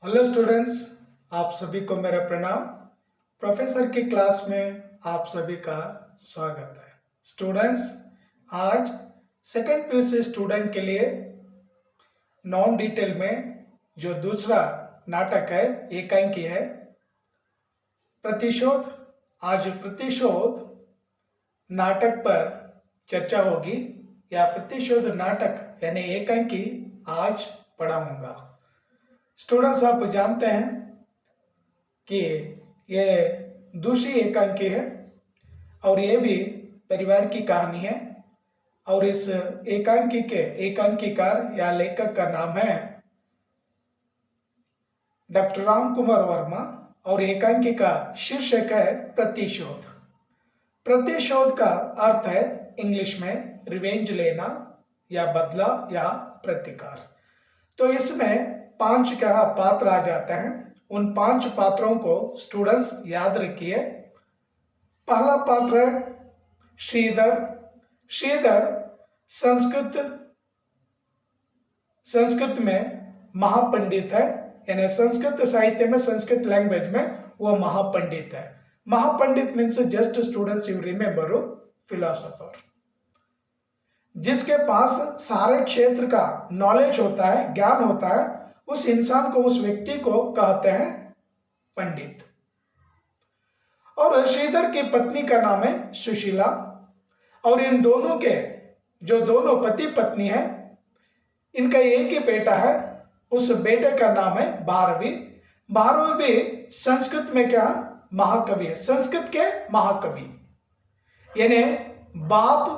Hello students, आप सभी को मेरा प्रणाम। प्रोफेसर की क्लास में आप सभी का स्वागत है। स्टूडेंट्स, आज सेकंड पीयूसी स्टूडेंट के लिए नॉन डिटेल में जो दूसरा नाटक है, एकांकी है प्रतिशोध। आज प्रतिशोध नाटक पर चर्चा होगी या प्रतिशोध नाटक यानी एकांकी आज पढ़ाऊंगा। स्टूडेंट्स, आप जानते हैं कि ये दूसरी एकांकी है और ये भी परिवार की कहानी है। और इस एकांकी के एकांकीकार या लेखक का नाम है डॉक्टर राम कुमार वर्मा और एकांकी का शीर्षक है प्रतिशोध। प्रतिशोध का अर्थ है इंग्लिश में रिवेंज लेना या बदला या प्रतिकार। तो इसमें 5 का पात्र आ जाते हैं। उन 5 पात्रों को स्टूडेंट्स याद रखिए। पहला पात्र है श्रीधर। श्रीधर संस्कृत में महापंडित है, यानी संस्कृत साहित्य में, संस्कृत लैंग्वेज में वो महापंडित है। महापंडित means just students you remember philosopher, जिसके पास सारे क्षेत्र का नॉलेज होता है, ज्ञान होता है। उस इंसान को, उस व्यक्ति को कहते हैं पंडित। और श्रीधर की पत्नी का नाम है सुशीला। और इन दोनों के जो दोनों पति पत्नी है, इनका एक ही बेटा है। उस बेटे का नाम है भारवी। भारवी भी संस्कृत में क्या महाकवि है, संस्कृत के महाकवि। यानी बाप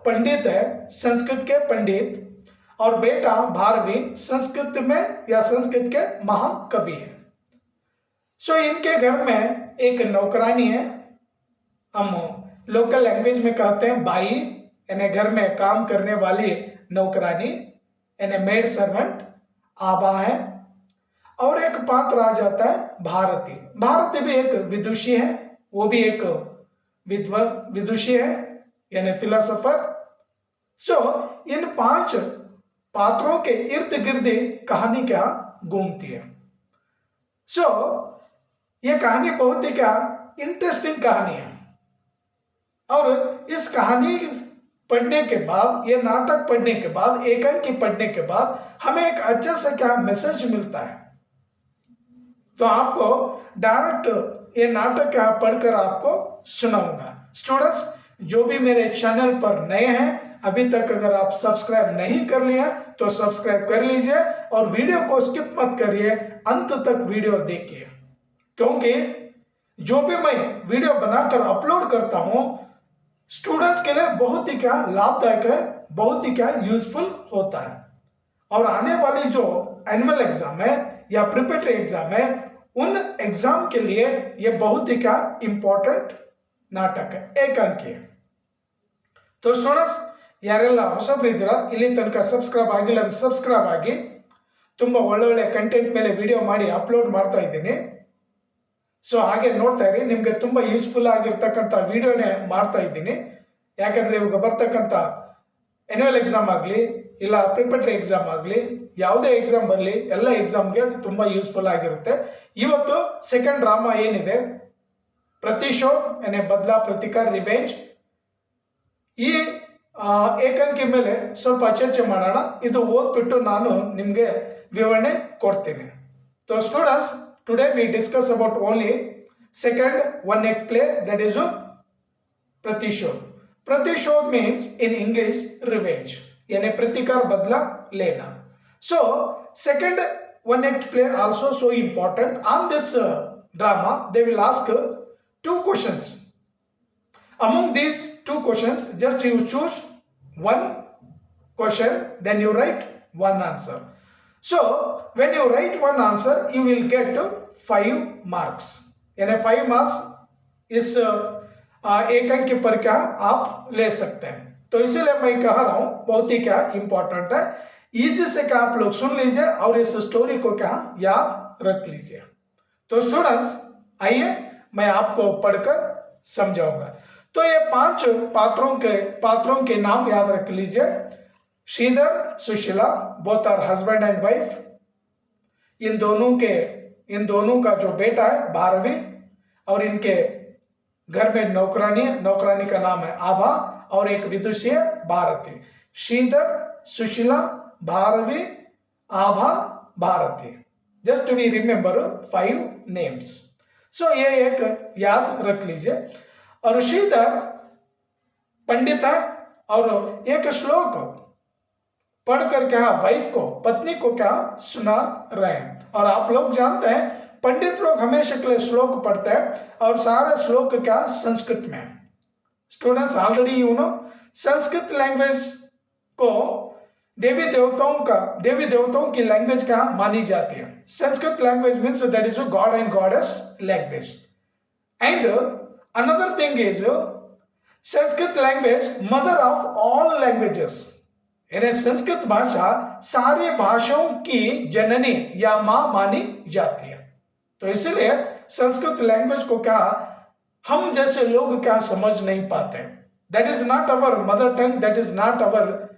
पंडित है, संस्कृत के पंडित, और बेटा भारवी संस्कृत में या संस्कृत के महाकवि है। सो इनके घर में एक नौकरानी है, हम लोकल लैंग्वेज में कहते हैं बाई, यानी घर में काम करने वाली नौकरानी, यानी मेड सर्वेंट आबा है। और एक पात्र आ जाता है भारती। भारती भी एक विदुषी है, वो भी एक विदुषी है, यानी फिलोसोफर। सो इन 5 पात्रों के इर्द गिर्द कहानी क्या घूमती है। सो ये कहानी बहुत ही क्या इंटरेस्टिंग कहानी है। और इस कहानी पढ़ने के बाद, ये नाटक पढ़ने के बाद, एकांकी पढ़ने के बाद हमें एक अच्छा सा क्या मैसेज मिलता है। तो आपको डायरेक्ट ये नाटक क्या पढ़कर आपको सुनाऊंगा। स्टूडेंट्स, जो भी मेरे चैनल पर नए हैं, अभी तक अगर आप सब्सक्राइब नहीं कर लिया तो सब्सक्राइब कर लीजिए और वीडियो को स्किप मत करिए, अंत तक वीडियो देखिए, क्योंकि जो भी मैं वीडियो बनाकर अपलोड करता हूं स्टूडेंट्स के लिए बहुत ही क्या लाभदायक है, बहुत ही क्या यूजफुल होता है। और आने वाली जो एनुअल एग्जाम है या प्रिपरेटरी एग्जाम है, उन एग्जाम के लिए ये बहुत ही क्या इंपॉर्टेंट नाटक है, एकांकी है। तो स्टूडेंट्स, ಯಾರೆಲ್ಲ ಹೊಸಬ್ರು ಇದ್ದೀರಾ, ಇಲ್ಲಿ ತನಕ ಸಬ್ಸ್ಕ್ರೈಬ್ ಆಗಿಲ್ಲ ಅಂದ್ರೆ ಸಬ್ಸ್ಕ್ರೈಬ್ ಆಗಿ. ತುಂಬ ಒಳ್ಳೊಳ್ಳೆ ಕಂಟೆಂಟ್ ಮೇಲೆ ವಿಡಿಯೋ ಮಾಡಿ ಅಪ್ಲೋಡ್ ಮಾಡ್ತಾ ಇದ್ದೀನಿ. ಸೊ ಹಾಗೆ ನೋಡ್ತಾ ಇರಿ, ನಿಮಗೆ ತುಂಬ ಯೂಸ್ಫುಲ್ ಆಗಿರ್ತಕ್ಕಂಥ ವಿಡಿಯೋನೇ ಮಾಡ್ತಾ ಇದ್ದೀನಿ. ಯಾಕಂದರೆ ಇವಾಗ ಬರ್ತಕ್ಕಂಥ ಆ್ಯನ್ಯುವಲ್ ಎಕ್ಸಾಮ್ ಆಗಲಿ ಇಲ್ಲ ಪ್ರಿಪರೇಟರಿ ಎಕ್ಸಾಮ್ ಆಗಲಿ, ಯಾವುದೇ ಎಕ್ಸಾಮ್ ಬರಲಿ, ಎಲ್ಲ ಎಕ್ಸಾಮ್ಗೆ ತುಂಬ ಯೂಸ್ಫುಲ್ ಆಗಿರುತ್ತೆ. ಇವತ್ತು ಸೆಕೆಂಡ್ ಡ್ರಾಮಾ ಏನಿದೆ, ಪ್ರತಿಶೋಧ ಯಾನೆ ಬದಲಾ ಪ್ರತಿಕಾರ ರಿವೆಂಜ್, ಈ ಏಕಾಂಕಿ ಮೇಲೆ ಸ್ವಲ್ಪ ಚರ್ಚೆ ಮಾಡೋಣ. ಇದು ಓದ್ಬಿಟ್ಟು ನಾನು ನಿಮಗೆ ವಿವರಣೆ ಕೊಡ್ತೀನಿ. So students, today we discuss about only second one act play, that is प्रतिशोध. प्रतिशोध मीन्स इन इंग्लिश रिवेंज, यानी प्रतिकार बदला लेना. So second one act play also so important. On this drama they will ask 2 questions. Among these 2 questions, just you choose one question, then you write one answer. So when you write one answer, you will get 5 marks. यानी 5 marks इस एकांकी पर क्या आप ले सकते हैं. तो इसीलिए मैं कह रहा हूं बहुत ही क्या इंपॉर्टेंट है. इजी से क्या आप लोग सुन लीजिए और इस स्टोरी को क्या याद रख लीजिए. तो स्टूडेंट्स, आइए मैं आपको पढ़कर समझाऊंगा. तो ये 5 पात्रों के नाम याद रख लीजिए. Shridhar, Sushila, both are husband and wife. इन दोनों का जो बेटा है भारवी, और इनके घर में नौकरानी है, नौकरानी का नाम है आभा, और एक विदुषी है Bharati. Shridhar, Sushila, Bharavi, Abha, Bharati. Just we remember 5 names. So ये एक याद रख लीजिए। और श्रीधर पंडित है और एक श्लोक पढ़कर क्या वाइफ को, पत्नी को क्या सुना रहे हैं। और आप लोग जानते हैं पंडित लोग हमेशा के लिए श्लोक पढ़ते हैं और सारा श्लोक क्या संस्कृत में। Students already you know Sanskrit language को देवी देवताओं की लैंग्वेज क्या मानी जाती है। Sanskrit language means that is God and goddess language. And another thing is Sanskrit language mother of all languages. यानी संस्कृत भाषा सारी भाषाओं की जननी या मां मानी जाती है। तो इसलिए संस्कृत लैंग्वेज को क्या हम जैसे लोग क्या समझ नहीं पाते। That is not our mother tongue, that is not our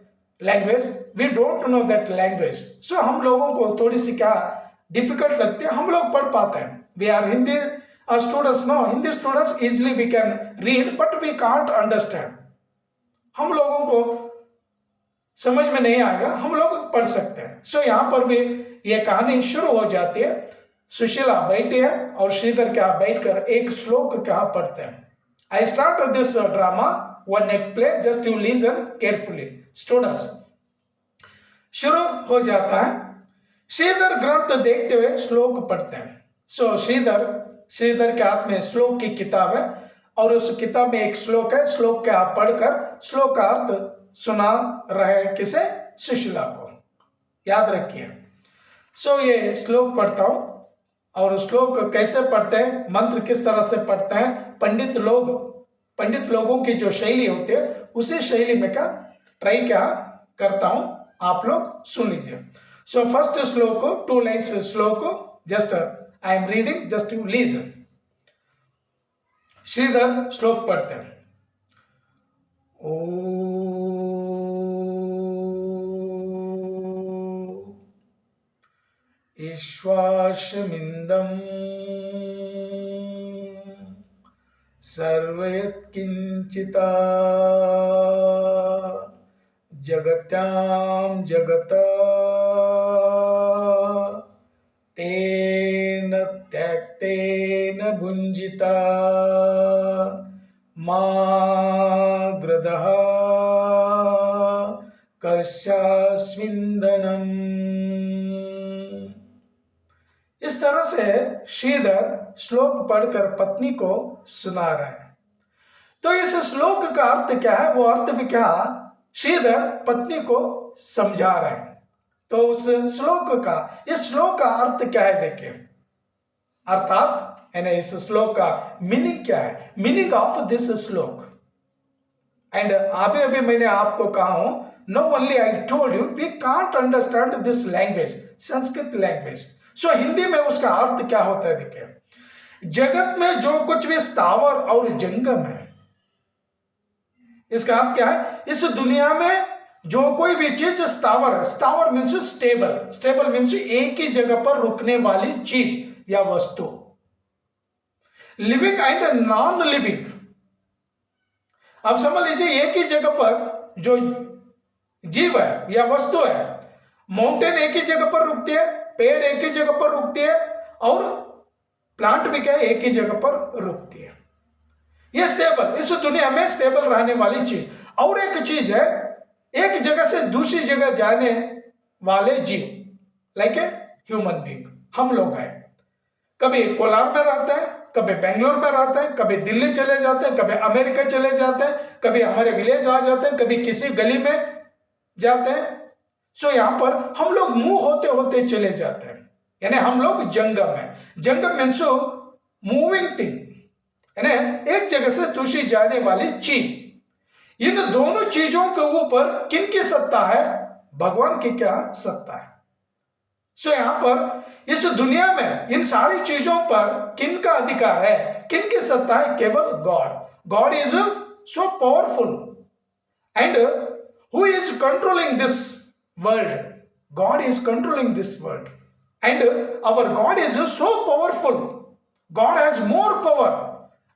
language, we don't know that language. So हम लोगों को थोड़ी सी क्या डिफिकल्ट लगती है। हम लोग पढ़ पाते हैं, we are Hindi students, no Hindi students easily we can read but we can't understand. हम लोगों को समझ में नहीं आएगा, हम लोग पढ़ सकते हैं। सो यहाँ पर भी ये कहानी शुरू हो जाती है। सुशीला बैठी है और श्रीधर क्या बैठकर एक श्लोक क्या पढ़ते हैं। I start this drama one act play, just you listen carefully students. शुरू हो जाता है। श्रीधर ग्रंथ देखते हुए श्लोक पढ़ते हैं। सो श्रीधर के हाथ में श्लोक की किताब है और उस किताब में एक श्लोक है। श्लोक क्या पढ़कर श्लोक का अर्थ सुना रहे किसे, सुशीला को। याद रखिए। सो ये श्लोक पढ़ता हूं और श्लोक कैसे पढ़ते हैं, मंत्र किस तरह से पढ़ते हैं, पंडित लोगों की जो शैली होती है उसी शैली में क्या ट्राई क्या करता हूं, आप लोग सुन लीजिए। सो फर्स्ट श्लोक 2 लाइन्स श्लोक, just I am reading, just you listen. Shridhar श्लोक पढ़ते हैं। ओ ईश्वासमिन्दं सर्वयत्किञ्चिता जगत्यां जगत तेन त्यक्तेन भुञ्जिता मा ग्रदः कस्यास्मिन्दनम्। इस तरह से श्रीधर श्लोक पढ़कर पत्नी को सुना रहे हैं। तो इस श्लोक का अर्थ क्या है, वो अर्थ भी क्या श्रीधर पत्नी को समझा रहे हैं। तो उस श्लोक का अर्थ क्या है देखिए, अर्थात यानी इस श्लोक का मीनिंग क्या है, meaning of this shloka. And अभी मैंने आपको कहा हूं, no only I told you we can't understand this language, Sanskrit language. So Hindi में उसका अर्थ क्या होता है देखिए, जगत में जो कुछ भी स्थावर और जंगम है, इसका अर्थ क्या है, इस दुनिया में जो कोई भी चीज स्थावर है, स्थावर मीन्स स्टेबल, स्टेबल मीन्स एक ही जगह पर रुकने वाली चीज या वस्तु। लिविंग एंड नॉन लिविंग, अब समझ लीजिए एक ही जगह पर जो जीव है या वस्तु है, माउंटेन एक ही जगह पर रुकती है, पेड़ एक ही जगह पर रुकती है और प्लांट भी क्या एक ही जगह पर रुकती है। ये स्टेबल, इस दुनिया में स्टेबल रहने वाली चीज। और एक चीज है एक जगह से दूसरी जगह जाने वाले जीव, लाइक ए ह्यूमन बीइंग, हम लोग हैं। कभी कोलार में रहते हैं, कभी बेंगलोर में रहते हैं, कभी दिल्ली चले जाते हैं, कभी अमेरिका चले जाते हैं, कभी हमारे विलेज आ जाते हैं, कभी किसी गली में जाते हैं। सो यहां पर हम लोग मूव होते होते चले जाते हैं, यानी हम लोग जंगम है। जंगम मीन्स मूविंग थिंग, यानी एक जगह से दूसरी जाने वाली चीज। इन दोनों चीजों के ऊपर किनकी सत्ता है, भगवान की क्या सत्ता है। सो यहां पर इस दुनिया में इन सारी चीजों पर किनका अधिकार है, किनकी सत्ता है, केवल God. God is so powerful and who is controlling this world, God is controlling this world and our God is so powerful. God has more power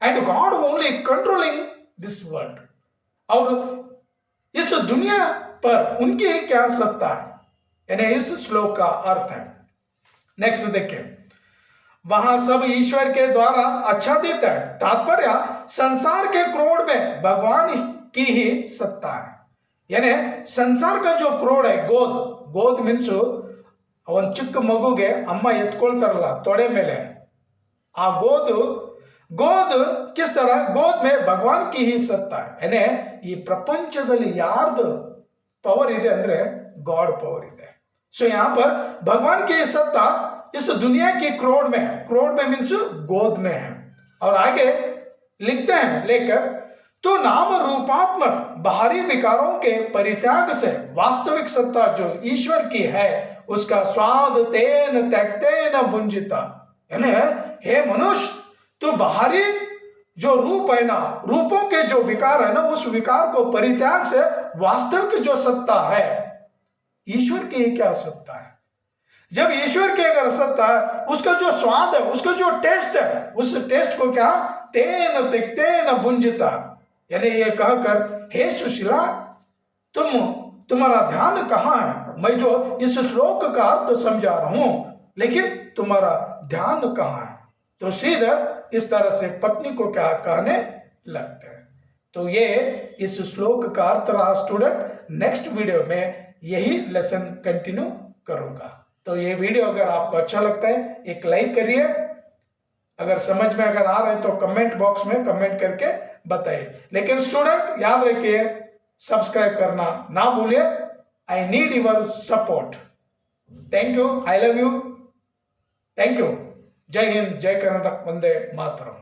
and God only controlling this world. और इस दुनिया पर उनकी क्या सत्ता है, यानी इस श्लोक का अर्थ है। नेक्स्ट देखिए, वहां सब ईश्वर के द्वारा आच्छादित है। तात्पर्य संसार के क्रोध में भगवान की ही सत्ता है। यानी संसार का जो क्रोध है, गोद मीन्स ಅವನ್ ಚಿಕ್ಕ ಮಗುಗೆ ಅಮ್ಮ ಎತ್ಕೊಳ್ತಾರಲ್ಲ ತೊಡೆ ಮೇಲೆ, ಆ गोद किस तरह, गोद में भगवान की ही सत्ता है। यानी ಈ ಪ್ರಪಂಚದಲ್ಲಿ ಯಾರ್ದು पवर ಇದೆ ಅಂದ್ರೆ गॉड पवर ಇದೆ। सो यहाँ पर भगवान की सत्ता इस दुनिया की क्रोध में मीन्स गोद में है। और आगे लिखते हैं लेकर, तो नाम रूपात्मक बाहरी विकारों के परित्याग से वास्तविक सत्ता जो ईश्वर की है उसका स्वाद तेन त्यक्तेन भुंजिता। यानी हे मनुष्य, तो बाहरी जो रूप है ना, रूपों के जो विकार है ना, उस विकार को परित्याग से वास्तविक जो सत्ता है, ईश्वर की क्या सत्ता है। जब ईश्वर की अगर सत्ता है, उसका जो स्वाद है, उसका जो टेस्ट है, उस टेस्ट को क्या तेन त्यक्तेन भुंजिता। यानी ये कहकर, हे सुशीला, तुम्हारा ध्यान कहाँ है? मैं जो इस श्लोक का अर्थ समझा रहा हूं, लेकिन तुम्हारा ध्यान कहाँ है? तो श्रीधर इस तरह से पत्नी को क्या कहने लगते हैं। तो ये इस श्लोक का अर्थ रहा स्टूडेंट। नेक्स्ट वीडियो में यही लेसन कंटिन्यू करूंगा। तो ये वीडियो अगर आपको अच्छा लगता है एक लाइक करिए, अगर समझ में अगर आ रहा है तो कमेंट बॉक्स में कमेंट करके बताइए। लेकिन स्टूडेंट याद रखिए, सब्सक्राइब करना ना भूलिए। I need your support. Thank you, I love you, thank you. जय हिंद, जय कर्नाटक, वंदे मातरम।